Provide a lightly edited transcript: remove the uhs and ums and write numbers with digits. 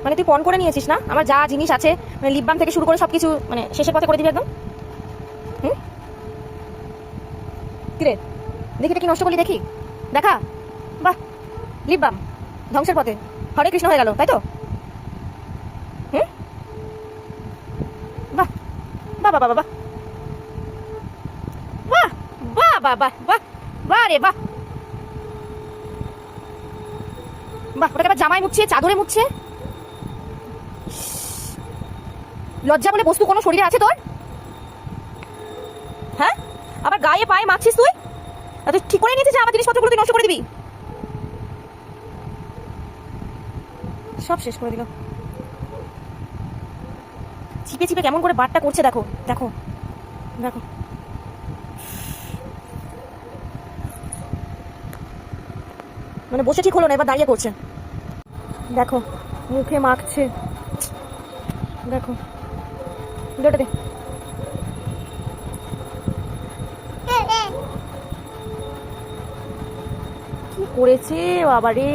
মানে তুই পণ করে নিয়েছিস না আমার যা জিনিস আছে, মানে লিপ বাম থেকে শুরু করে সব কিছু মানে শেষের পথে করে দিবি একদম। হুম, কিরে দেখি এটা কি নষ্ট করলি দেখি, দেখা। বাহ, লিপ বাম ধ্বংসের পথে, হরে কৃষ্ণ হয়ে গেল, তাই তো? হুম, বাহ বাহ বাহ বাহ বাহ বাহ বাহ বাহ বাহ বাহ বাহ রে বাহ বাহ। ওটাকে আবার জামায় মুছছে, চাদরে মুছছে। লজ্জা বলে বস্তু কোনো শরীরে আছে তোর? হ্যাঁ, আবার গায়ে পায়ে মাখছিস তুই। তুই ঠিক করে নিয়েছিস যে আমার জিনিসপত্রগুলো তুই নষ্ট করে দিবি। সব শেষ করে দিল। চিপে চিপে কেমন করে বারটা করছে দেখো দেখো দেখো। মানে বসে ঠিক হলো না, এবার দাঁড়িয়ে করছে। দেখো মুখে মাখছে, দেখো ওটা দে। কি করেছে বাবা রে।